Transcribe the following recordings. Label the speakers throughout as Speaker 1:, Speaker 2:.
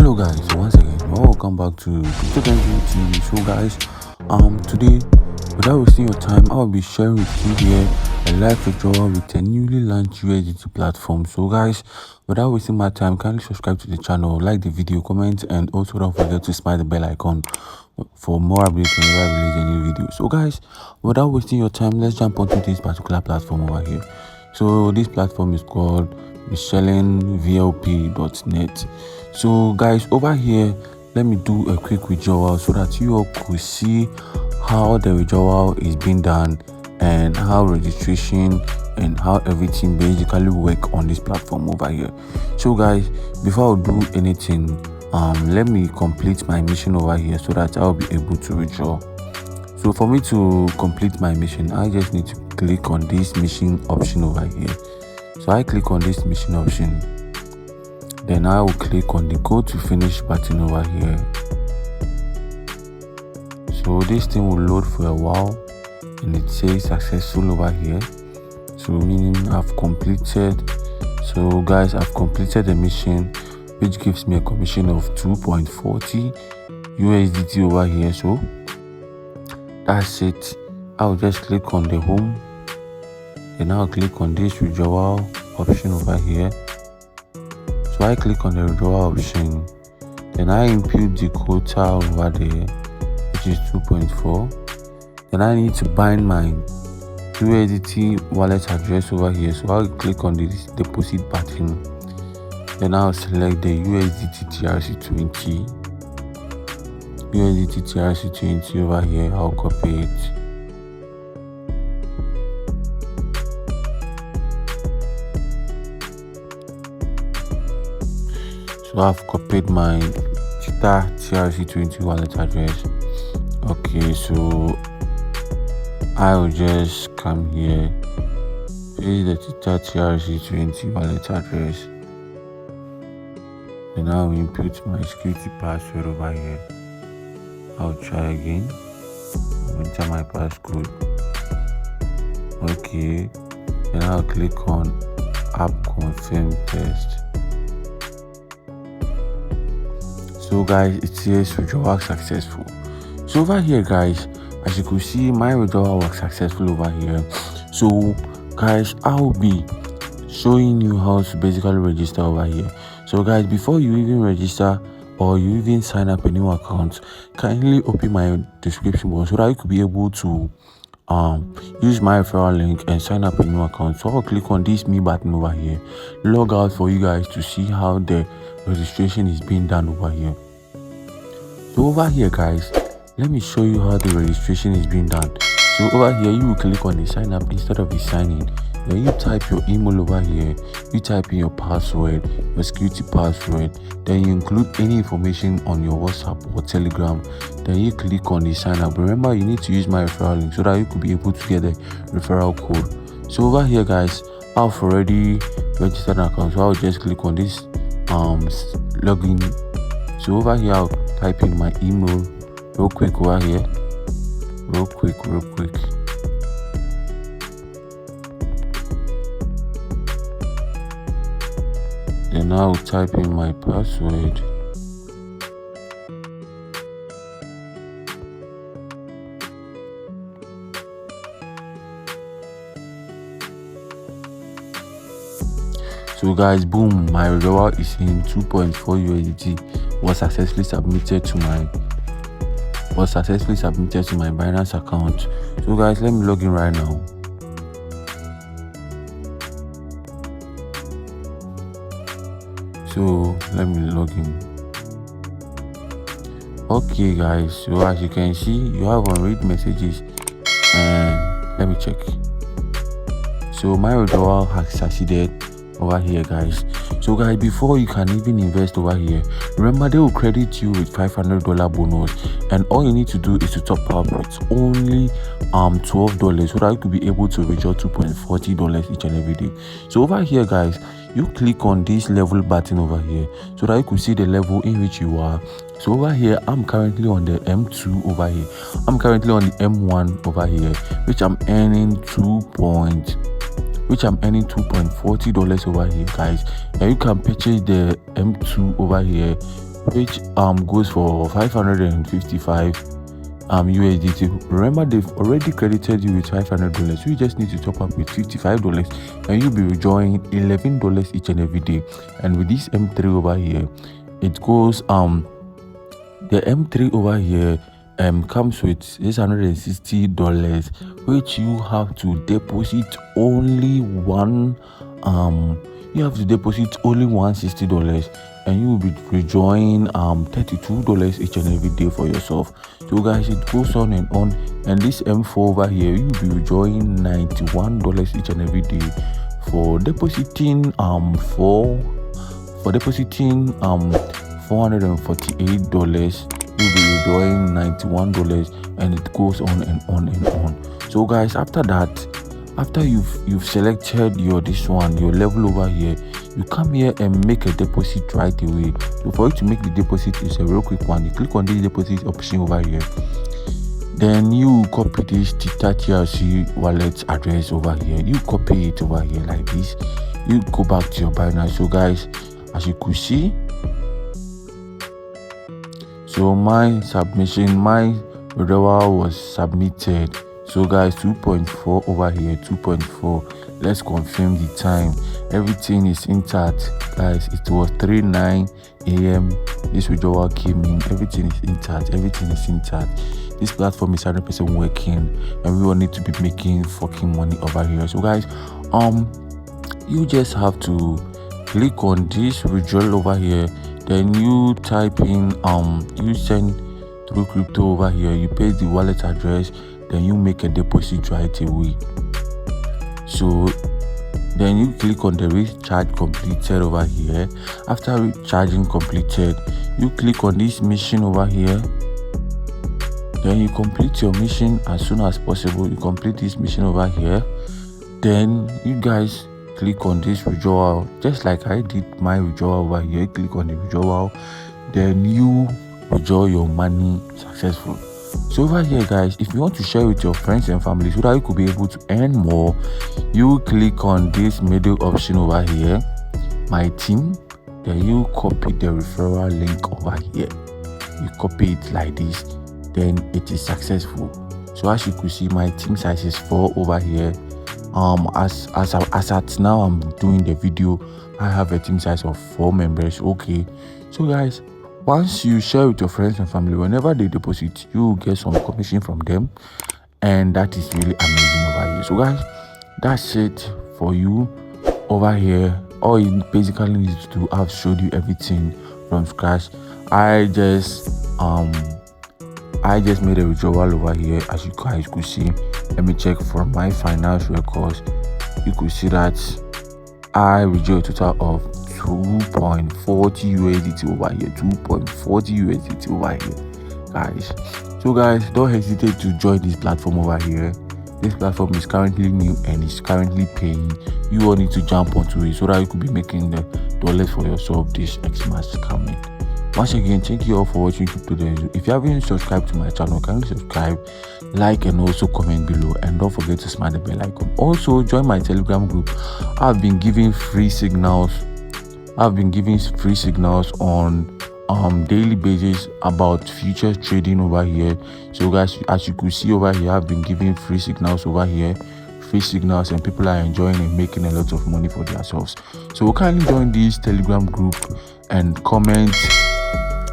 Speaker 1: Hello guys, once again welcome back to Crypto Denzel TV. So guys, today without wasting your time, I'll be sharing with you here a live withdrawal with a newly launched USDT platform. So guys, without wasting my time, kindly subscribe to the channel, like the video, comment, and also don't forget to smash the bell icon for more updates whenever I release a new video. So guys, without wasting your time, let's jump onto this particular platform over here. So this platform is called MichelleVLP.net. So guys, over here, let me do a quick withdrawal so that you all could see how the withdrawal is being done and how registration and how everything basically work on this platform over here. So guys, before I do anything, let me complete my mission over here so that I'll be able to withdraw. So for me to complete my mission, I just need to click on this mission option over here. So I click on this mission option, then I will click on the go to finish button over here. So this thing will load for a while and it says successful over here, so meaning I've completed. So guys, I've completed the mission, which gives me a commission of 2.40 USDT over here. So that's it. I'll just click on the home, then I'll click on this withdrawal option over here. So I click on the withdrawal option, then I input the quota over there, which is 2.4. then I need to bind my USDT wallet address over here. So I'll click on this deposit button, then I'll select the USDT TRC20 over here. I'll copy it. So I've copied my Twitter TRC20 wallet address. Okay, so I'll just come here, paste the Twitter TRC20 wallet address, then I'll input my security password over here. I'll try again. I'll enter my passcode. Okay, then I'll click on app confirm test. So guys, it says withdrawal successful. So over here guys, as you could see, my withdrawal was successful over here. So guys, I'll be showing you how to basically register over here. So guys, before you even register or you even sign up a new account, kindly open my description box so that you could be able to use my referral link and sign up a new account. So I'll click on this me button over here, log out for you guys to see how the registration is being done over here. So over here guys, let me show you how the registration is being done. So over here, you will click on the sign up instead of the sign in. Then you type your email over here, you type in your password, your security password, then you include any information on your WhatsApp or Telegram, then you click on the sign up. Remember, you need to use my referral link so that you could be able to get the referral code. So over here guys, I've already registered an account, so I'll just click on this login. So over here, I'll type in my email real quick over here, real quick. And I'll type in my password. So guys, boom, my withdrawal is in 2.4 USDT was successfully submitted to my Binance account. So guys, let me log in right now. So let me log in. Okay guys, so as you can see, you have unread messages, and let me check. So my withdrawal has succeeded over here guys. So guys, before you can even invest over here, remember they will credit you with $500 bonus, and all you need to do is to top up with only $12 so that you could be able to withdraw $2.40 each and every day. So over here guys, you click on this level button over here so that you could see the level in which you are. So over here, I'm currently on the M2 over here. I'm currently on the M1 over here, which I'm earning $2.40 over here guys. And you can purchase the M2 over here which goes for 555 USDT. Remember, they've already credited you with $500. You just need to top up with $55 and you'll be withdrawing $11 each and every day. And with this M3 over here, it goes the M3 over here comes with $660, which you have to deposit only one $160, and you will be withdrawing $32 each and every day for yourself. So guys, it goes on, and this M4 over here, you will be withdrawing $91 each and every day for depositing $448. You'll be withdrawing $91, and it goes on and on and on. So guys, after that, after you've selected your level over here, you come here and make a deposit right away. So for you to make the deposit, is a real quick one. You click on this deposit option over here, then you copy this Tita TRC wallet address over here. You copy it over here like this. You go back to your Binance. So guys, as you could see, so my withdrawal was submitted. So guys, 2.4 over here, 2.4. Let's confirm the time. Everything is intact, guys. It was 3:09 a.m. this withdrawal came in. Everything is intact. This platform is 100% working, and we all need to be making fucking money over here. So guys, you just have to click on this withdrawal over here, then you type in you send through crypto over here, you paste the wallet address, then you make a deposit right away. So then you click on the recharge completed over here. After recharging completed, you click on this mission over here, then you complete your mission as soon as possible. You complete this mission over here, then you guys click on this withdrawal, just like I did my withdrawal over here. Click on the withdrawal, then you withdraw your money successful. So over here, guys, if you want to share with your friends and family so that you could be able to earn more, you click on this middle option over here, my team, then you copy the referral link over here. You copy it like this, then it is successful. So as you could see, my team size is 4 over here. As at now I'm doing the video, I have a team size of 4 members. Okay, so guys, once you share with your friends and family, whenever they deposit, you get some commission from them, and that is really amazing over here. So guys, that's it for you over here. All you basically need to do, I've showed you everything from scratch. I just made a withdrawal over here, as you guys could see. Let me check from my finance records. You could see that I withdrew a total of 2.40 USDT over here. 2.40 USDT over here, guys. So guys, don't hesitate to join this platform over here. This platform is currently new and is currently paying. You all need to jump onto it so that you could be making the dollars for yourself this Xmas coming. Once again, thank you all for watching Crypto Denzel. If you haven't subscribed to my channel, kindly subscribe, like, and also comment below. And don't forget to smash the bell icon. Also, join my Telegram group. I've been giving free signals on daily basis about futures trading over here. So guys, as you could see over here, I've been giving free signals over here. And people are enjoying and making a lot of money for themselves. So kindly join this Telegram group and comment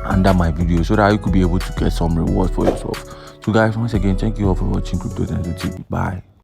Speaker 1: under my video so that you could be able to get some reward for yourself. So guys, once again, thank you all for watching Crypto Denzel TV. Bye.